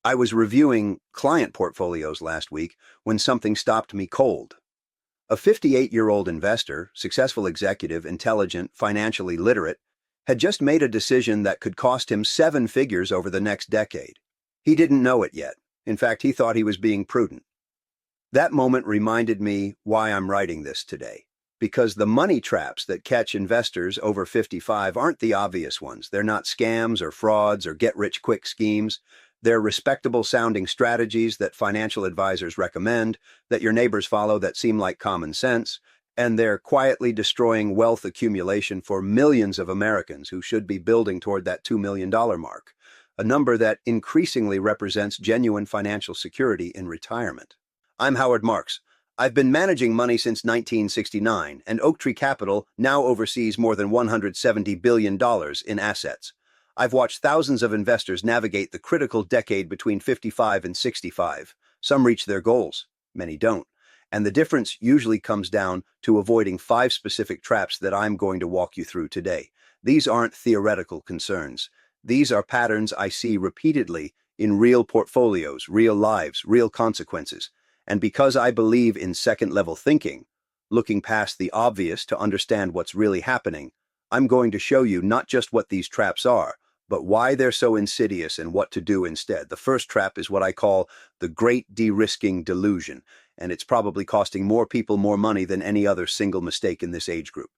I was reviewing client portfolios last week when something stopped me cold. A 58-year-old investor, successful executive, intelligent, financially literate, had just made a decision that could cost him seven figures over the next decade. He didn't know it yet. In fact, he thought he was being prudent. That moment reminded me why I'm writing this today. Because the money traps that catch investors over 55 aren't the obvious ones. They're not scams or frauds or get-rich-quick schemes. They're respectable-sounding strategies that financial advisors recommend, that your neighbors follow that seem like common sense, and they're quietly destroying wealth accumulation for millions of Americans who should be building toward that $2 million mark, a number that increasingly represents genuine financial security in retirement. I'm Howard Marks. I've been managing money since 1969, and Oaktree Capital now oversees more than $170 billion in assets. I've watched thousands of investors navigate the critical decade between 55 and 65. Some reach their goals, many don't. And the difference usually comes down to avoiding five specific traps that I'm going to walk you through today. These aren't theoretical concerns. These are patterns I see repeatedly in real portfolios, real lives, real consequences. And because I believe in second-level thinking, looking past the obvious to understand what's really happening, I'm going to show you not just what these traps are, but why they're so insidious and what to do instead. The first trap is what I call the great de-risking delusion, and it's probably costing more people more money than any other single mistake in this age group.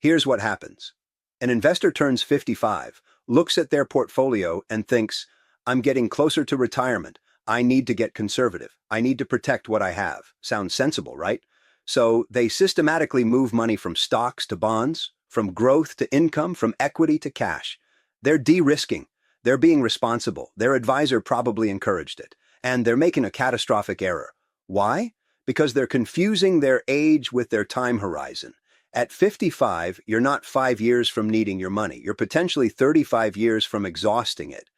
Here's what happens. An investor turns 55, looks at their portfolio and thinks, I'm getting closer to retirement. I need to get conservative. I need to protect what I have. Sounds sensible, right? So they systematically move money from stocks to bonds, from growth to income, from equity to cash. They're de-risking. They're being responsible. Their advisor probably encouraged it. And they're making a catastrophic error. Why? Because they're confusing their age with their time horizon. At 55, you're not 5 years from needing your money. You're potentially 35 years from exhausting it.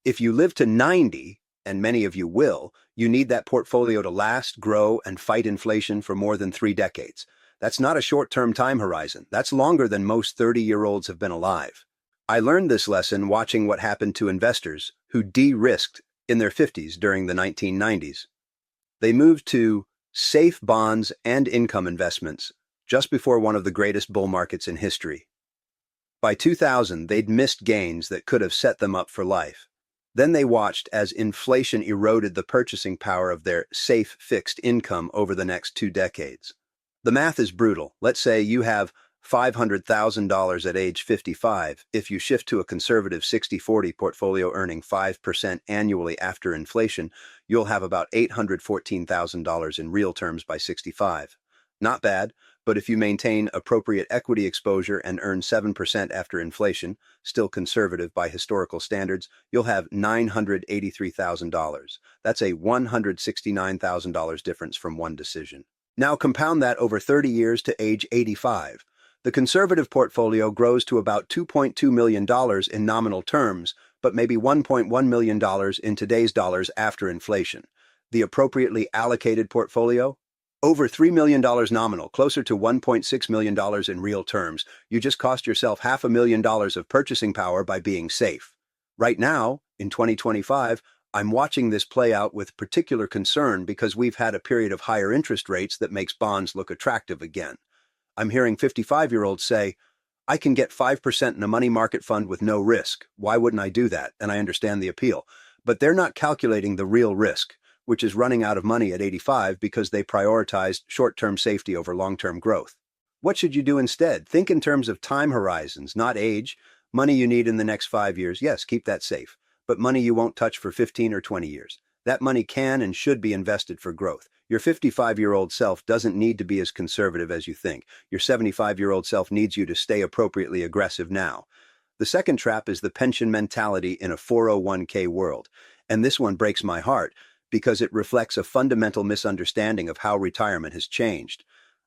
If you live to 90, and many of you will, you need that portfolio to last, grow, and fight inflation for more than 3 decades. That's not a short-term time horizon. That's longer than most 30-year-olds have been alive. I learned this lesson watching what happened to investors who de-risked in their 50s during the 1990s. They moved to safe bonds and income investments just before one of the greatest bull markets in history. By 2000, they'd missed gains that could have set them up for life. Then they watched as inflation eroded the purchasing power of their safe fixed income over the next 2 decades. The math is brutal. Let's say you have $500,000 at age 55. If you shift to a conservative 60-40 portfolio earning 5% annually after inflation, you'll have about $814,000 in real terms by 65. Not bad, but if you maintain appropriate equity exposure and earn 7% after inflation, still conservative by historical standards, you'll have $983,000. That's a $169,000 difference from one decision. Now compound that over 30 years to age 85. The conservative portfolio grows to about $2.2 million in nominal terms, but maybe $1.1 million in today's dollars after inflation. The appropriately allocated portfolio? Over $3 million nominal, closer to $1.6 million in real terms. You just cost yourself $500,000 of purchasing power by being safe. Right now, in 2025, I'm watching this play out with particular concern because we've had a period of higher interest rates that makes bonds look attractive again. I'm hearing 55-year-olds say, I can get 5% in a money market fund with no risk. Why wouldn't I do that? And I understand the appeal. But they're not calculating the real risk, which is running out of money at 85 because they prioritized short-term safety over long-term growth. What should you do instead? Think in terms of time horizons, not age. Money you need in the next 5 years, yes, keep that safe. But money you won't touch for 15 or 20 years. That money can and should be invested for growth. Your 55-year-old self doesn't need to be as conservative as you think. Your 75-year-old self needs you to stay appropriately aggressive now. The second trap is the pension mentality in a 401k world. And this one breaks my heart because it reflects a fundamental misunderstanding of how retirement has changed.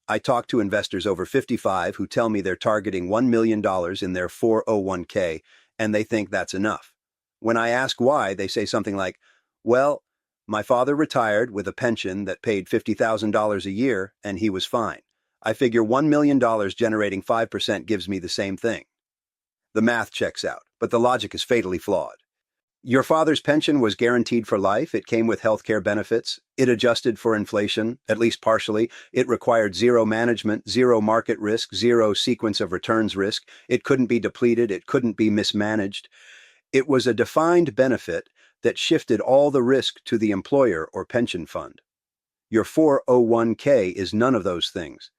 I talk to investors over 55 who tell me they're targeting $1 million in their 401k, and they think that's enough. When I ask why, they say something like, well, my father retired with a pension that paid $50,000 a year, and he was fine. I figure $1 million generating 5% gives me the same thing. The math checks out, but the logic is fatally flawed. Your father's pension was guaranteed for life. It came with health care benefits. It adjusted for inflation, at least partially. It required zero management, zero market risk, zero sequence of returns risk. It couldn't be depleted. It couldn't be mismanaged. It was a defined benefit that shifted all the risk to the employer or pension fund. Your 401k is none of those things.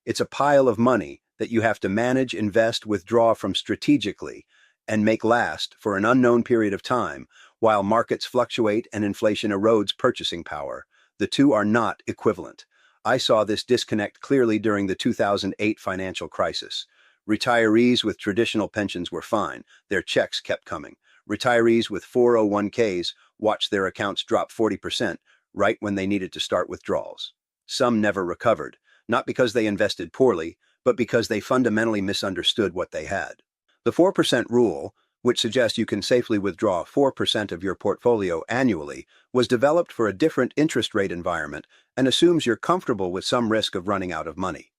It's a pile of money that you have to manage, invest, withdraw from strategically, and make last for an unknown period of time while markets fluctuate and inflation erodes purchasing power. The two are not equivalent. I saw this disconnect clearly during the 2008 financial crisis. Retirees with traditional pensions were fine. Their checks kept coming. Retirees with 401ks watched their accounts drop 40% right when they needed to start withdrawals. Some never recovered, not because they invested poorly, but because they fundamentally misunderstood what they had. The 4% rule, which suggests you can safely withdraw 4% of your portfolio annually, was developed for a different interest rate environment and assumes you're comfortable with some risk of running out of money.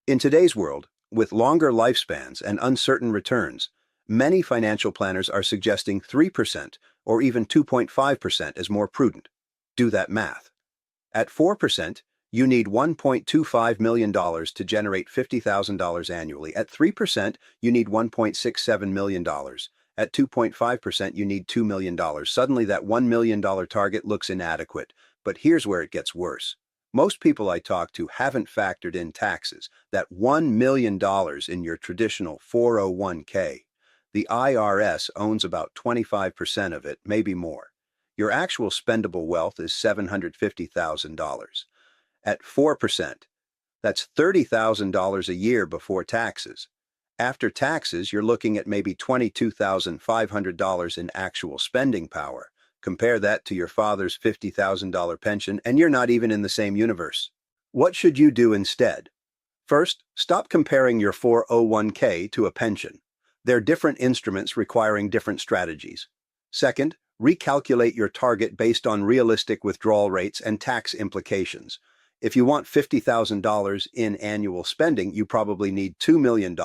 In today's world, with longer lifespans and uncertain returns, many financial planners are suggesting 3% or even 2.5% as more prudent. Do that math. At 4%, you need $1.25 million to generate $50,000 annually. At 3%, you need $1.67 million. At 2.5%, you need $2 million. Suddenly, that $1 million target looks inadequate. But here's where it gets worse. Most people I talk to haven't factored in taxes. That $1 million in your traditional 401k. The IRS owns about 25% of it, maybe more. Your actual spendable wealth is $750,000. At 4%, that's $30,000 a year before taxes. After taxes, you're looking at maybe $22,500 in actual spending power. Compare that to your father's $50,000 pension, and you're not even in the same universe. What should you do instead? First, stop comparing your 401k to a pension. They're different instruments requiring different strategies. Second, recalculate your target based on realistic withdrawal rates and tax implications. If you want $50,000 in annual spending, you probably need $2 million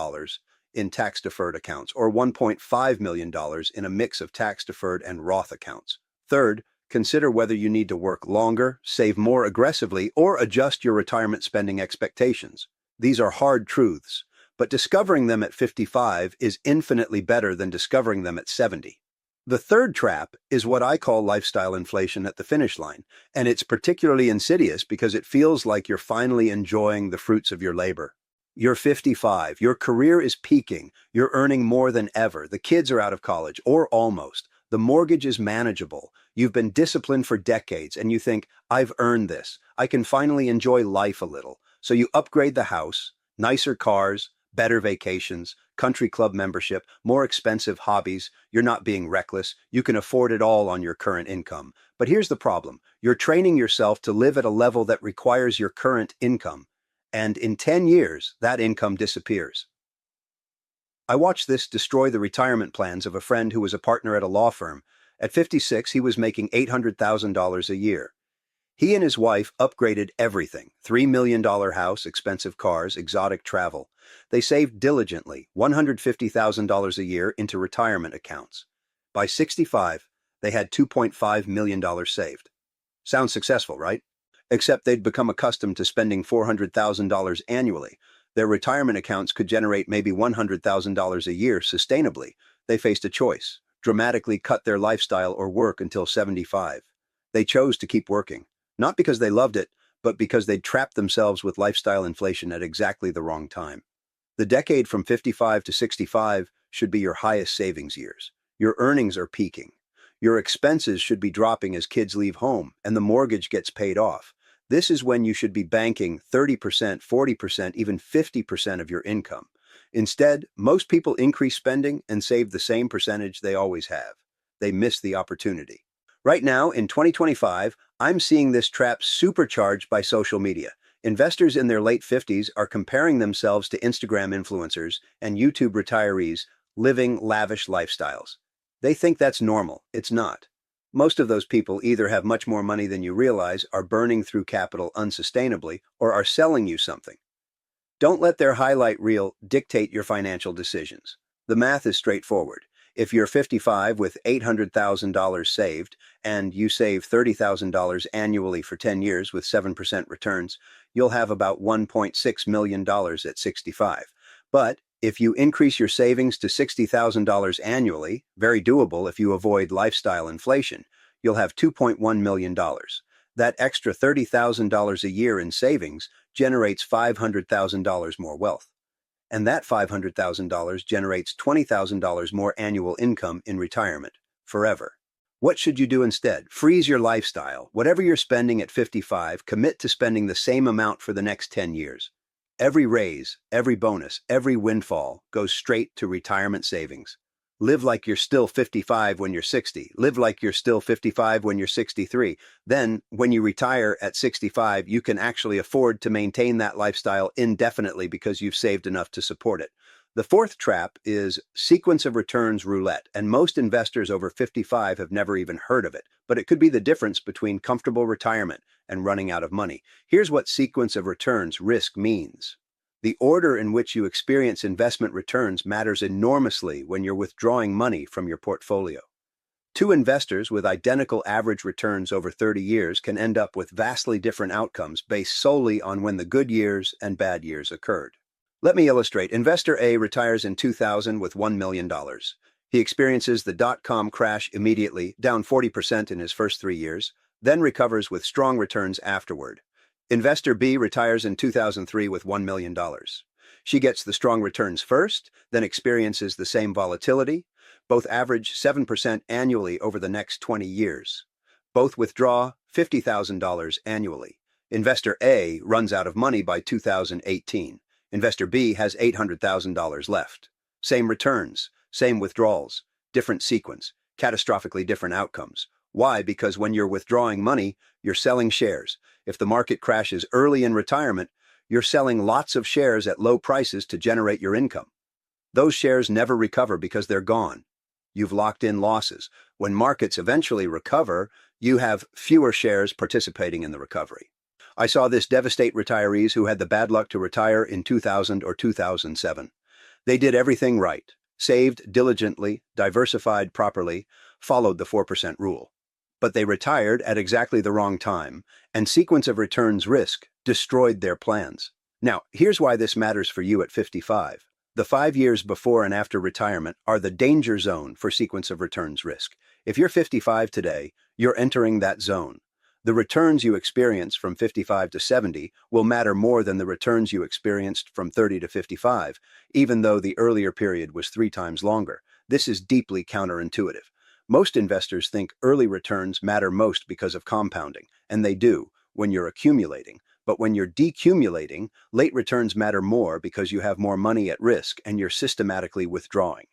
in tax-deferred accounts or $1.5 million in a mix of tax-deferred and Roth accounts. Third, consider whether you need to work longer, save more aggressively, or adjust your retirement spending expectations. These are hard truths, but discovering them at 55 is infinitely better than discovering them at 70. The third trap is what I call lifestyle inflation at the finish line, and it's particularly insidious because it feels like you're finally enjoying the fruits of your labor. You're 55, your career is peaking, you're earning more than ever, the kids are out of college, or almost, the mortgage is manageable, you've been disciplined for decades, and you think, I've earned this, I can finally enjoy life a little. So you upgrade the house, nicer cars, better vacations, country club membership, more expensive hobbies. You're not being reckless. You can afford it all on your current income. But here's the problem. You're training yourself to live at a level that requires your current income. And in 10 years, that income disappears. I watched this destroy the retirement plans of a friend who was a partner at a law firm. At 56, he was making $800,000 a year. He and his wife upgraded everything: $3 million house, expensive cars, exotic travel. They saved diligently $150,000 a year into retirement accounts. By 65, they had $2.5 million saved. Sounds successful, right? Except they'd become accustomed to spending $400,000 annually. Their retirement accounts could generate maybe $100,000 a year sustainably. They faced a choice: dramatically cut their lifestyle or work until 75. They chose to keep working. Not because they loved it, but because they'd trapped themselves with lifestyle inflation at exactly the wrong time. The decade from 55 to 65 should be your highest savings years. Your earnings are peaking. Your expenses should be dropping as kids leave home and the mortgage gets paid off. This is when you should be banking 30%, 40%, even 50% of your income. Instead, most people increase spending and save the same percentage they always have. They miss the opportunity. Right now, in 2025, I'm seeing this trap supercharged by social media. Investors in their late 50s are comparing themselves to Instagram influencers and YouTube retirees living lavish lifestyles. They think that's normal. It's not. Most of those people either have much more money than you realize, are burning through capital unsustainably, or are selling you something. Don't let their highlight reel dictate your financial decisions. The math is straightforward. If you're 55 with $800,000 saved and you save $30,000 annually for 10 years with 7% returns, you'll have about $1.6 million at 65. But if you increase your savings to $60,000 annually, very doable if you avoid lifestyle inflation, you'll have $2.1 million. That extra $30,000 a year in savings generates $500,000 more wealth. And that $500,000 generates $20,000 more annual income in retirement, forever. What should you do instead? Freeze your lifestyle. Whatever you're spending at 55, commit to spending the same amount for the next 10 years. Every raise, every bonus, every windfall goes straight to retirement savings. Live like you're still 55 when you're 60. Live like you're still 55 when you're 63. Then, when you retire at 65, you can actually afford to maintain that lifestyle indefinitely because you've saved enough to support it. The fourth trap is sequence of returns roulette, and most investors over 55 have never even heard of it, but it could be the difference between comfortable retirement and running out of money. Here's what sequence of returns risk means. The order in which you experience investment returns matters enormously when you're withdrawing money from your portfolio. Two investors with identical average returns over 30 years can end up with vastly different outcomes based solely on when the good years and bad years occurred. Let me illustrate. Investor A retires in 2000 with $1 million. He experiences the dot-com crash immediately, down 40% in his first 3 years, then recovers with strong returns afterward. Investor B retires in 2003 with $1 million. She gets the strong returns first, then experiences the same volatility. Both average 7% annually over the next 20 years. Both withdraw $50,000 annually. Investor A runs out of money by 2018. Investor B has $800,000 left. Same returns, same withdrawals, different sequence, catastrophically different outcomes. Why? Because when you're withdrawing money, you're selling shares. If the market crashes early in retirement, you're selling lots of shares at low prices to generate your income. Those shares never recover because they're gone. You've locked in losses. When markets eventually recover, you have fewer shares participating in the recovery. I saw this devastate retirees who had the bad luck to retire in 2000 or 2007. They did everything right, saved diligently, diversified properly, followed the 4% rule. But they retired at exactly the wrong time, and sequence of returns risk destroyed their plans. Now, here's why this matters for you at 55. The 5 years before and after retirement are the danger zone for sequence of returns risk. If you're 55 today, you're entering that zone. The returns you experience from 55 to 70 will matter more than the returns you experienced from 30 to 55, even though the earlier period was 3 times longer. This is deeply counterintuitive. Most investors think early returns matter most because of compounding, and they do when you're accumulating. But when you're decumulating, late returns matter more because you have more money at risk and you're systematically withdrawing.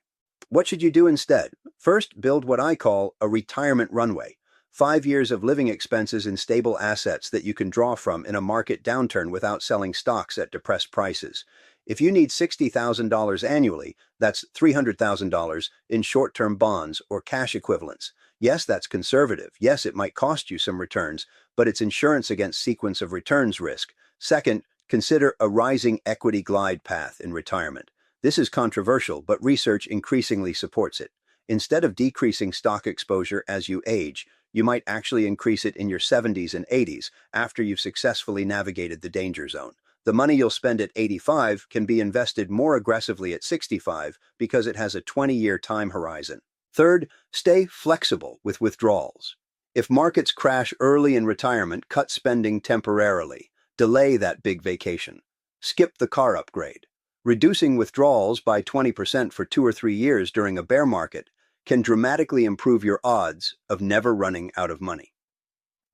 What should you do instead? First, build what I call a retirement runway. 5 years of living expenses in stable assets that you can draw from in a market downturn without selling stocks at depressed prices. If you need $60,000 annually, that's $300,000 in short-term bonds or cash equivalents. Yes, that's conservative. Yes, it might cost you some returns, but it's insurance against sequence of returns risk. Second, consider a rising equity glide path in retirement. This is controversial, but research increasingly supports it. Instead of decreasing stock exposure as you age, you might actually increase it in your 70s and 80s after you've successfully navigated the danger zone. The money you'll spend at 85 can be invested more aggressively at 65 because it has a 20-year time horizon. Third, stay flexible with withdrawals. If markets crash early in retirement, cut spending temporarily. Delay that big vacation. Skip the car upgrade. Reducing withdrawals by 20% for 2 or 3 years during a bear market can dramatically improve your odds of never running out of money.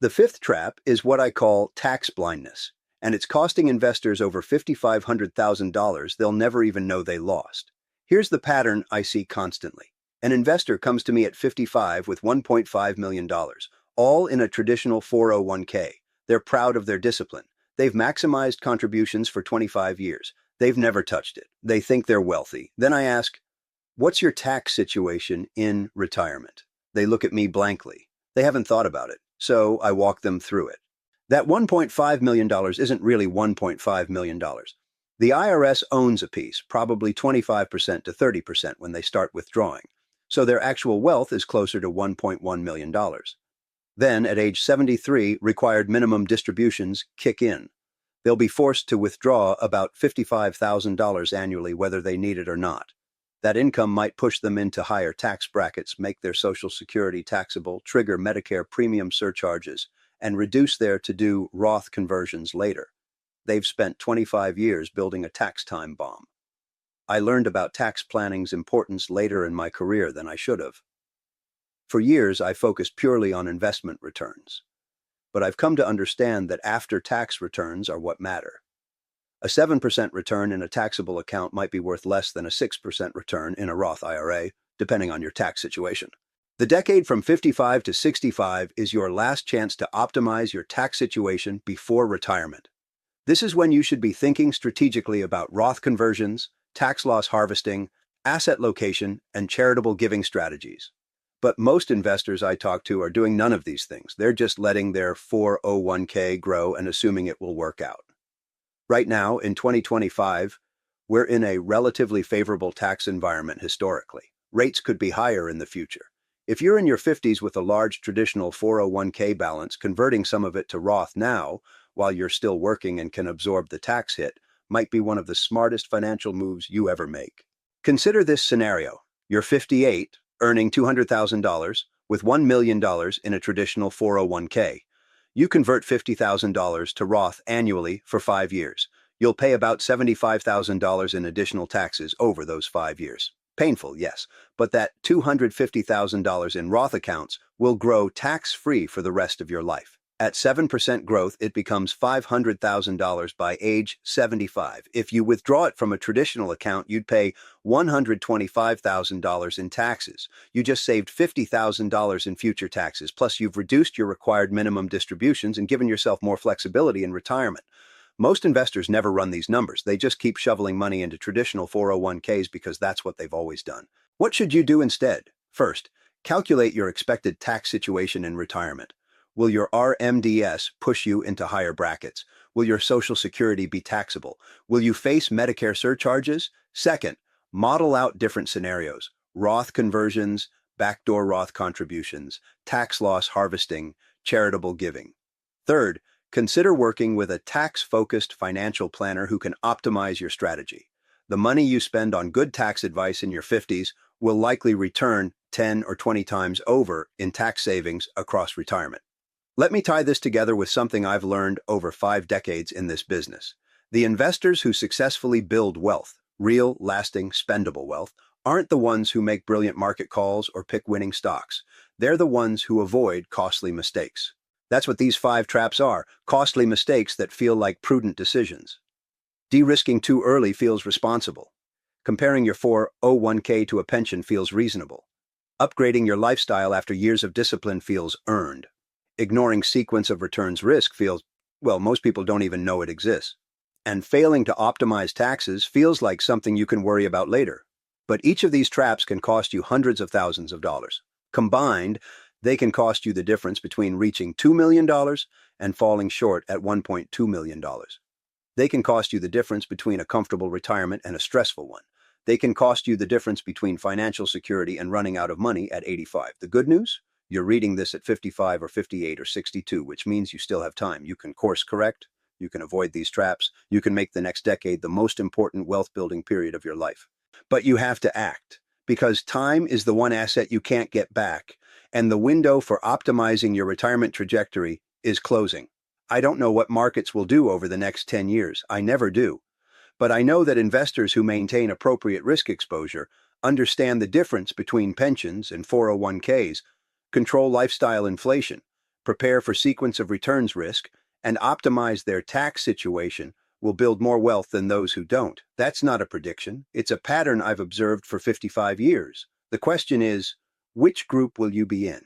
The fifth trap is what I call tax blindness, and it's costing investors over $500,000 they'll never even know they lost. Here's the pattern I see constantly. An investor comes to me at 55 with $1.5 million, all in a traditional 401k. They're proud of their discipline. They've maximized contributions for 25 years. They've never touched it. They think they're wealthy. Then I ask, what's your tax situation in retirement? They look at me blankly. They haven't thought about it, so I walk them through it. That $1.5 million isn't really $1.5 million. The IRS owns a piece, probably 25% to 30% when they start withdrawing. so their actual wealth is closer to $1.1 million. Then, at age 73, required minimum distributions kick in. They'll be forced to withdraw about $55,000 annually whether they need it or not. That income might push them into higher tax brackets, make their Social Security taxable, trigger Medicare premium surcharges, and reduce their to-do Roth conversions later. They've spent 25 years building a tax time bomb. I learned about tax planning's importance later in my career than I should have. For years, I focused purely on investment returns. But I've come to understand that after-tax returns are what matter. A 7% return in a taxable account might be worth less than a 6% return in a Roth IRA, depending on your tax situation. The decade from 55 to 65 is your last chance to optimize your tax situation before retirement. This is when you should be thinking strategically about Roth conversions, tax loss harvesting, asset location, and charitable giving strategies. But most investors I talk to are doing none of these things. They're just letting their 401k grow and assuming it will work out. Right now, in 2025, we're in a relatively favorable tax environment historically. Rates could be higher in the future. If you're in your 50s with a large traditional 401k balance, converting some of it to Roth now, while you're still working and can absorb the tax hit, might be one of the smartest financial moves you ever make. Consider this scenario. You're 58, earning $200,000 with $1 million in a traditional 401k. You convert $50,000 to Roth annually for 5 years. You'll pay about $75,000 in additional taxes over those 5 years. Painful, yes, but that $250,000 in Roth accounts will grow tax-free for the rest of your life. At 7% growth, it becomes $500,000 by age 75. If you withdraw it from a traditional account, you'd pay $125,000 in taxes. You just saved $50,000 in future taxes, plus you've reduced your required minimum distributions and given yourself more flexibility in retirement. Most investors never run these numbers. They just keep shoveling money into traditional 401ks because that's what they've always done. What should you do instead? First, calculate your expected tax situation in retirement. Will your RMDS push you into higher brackets? Will your Social Security be taxable? Will you face Medicare surcharges? Second, model out different scenarios: Roth conversions, backdoor Roth contributions, tax loss harvesting, charitable giving. Third, consider working with a tax-focused financial planner who can optimize your strategy. The money you spend on good tax advice in your 50s will likely return 10 or 20 times over in tax savings across retirement. Let me tie this together with something I've learned over 5 decades in this business. The investors who successfully build wealth, real, lasting, spendable wealth, aren't the ones who make brilliant market calls or pick winning stocks. They're the ones who avoid costly mistakes. That's what these 5 traps are: costly mistakes that feel like prudent decisions. De-risking too early feels responsible. Comparing your 401k to a pension feels reasonable. Upgrading your lifestyle after years of discipline feels earned. Ignoring sequence of returns risk feels, well, most people don't even know it exists. And failing to optimize taxes feels like something you can worry about later. But each of these traps can cost you hundreds of thousands of dollars. Combined, they can cost you the difference between reaching $2 million and falling short at $1.2 million. They can cost you the difference between a comfortable retirement and a stressful one. They can cost you the difference between financial security and running out of money at 85. The good news? You're reading this at 55 or 58 or 62, which means you still have time. You can course correct, you can avoid these traps, you can make the next decade the most important wealth-building period of your life. But you have to act, because time is the one asset you can't get back, and the window for optimizing your retirement trajectory is closing. I don't know what markets will do over the next 10 years. I never do. But I know that investors who maintain appropriate risk exposure understand the difference between pensions and 401ks, control lifestyle inflation, prepare for sequence of returns risk, and optimize their tax situation will build more wealth than those who don't. That's not a prediction. It's a pattern I've observed for 55 years. The question is, which group will you be in?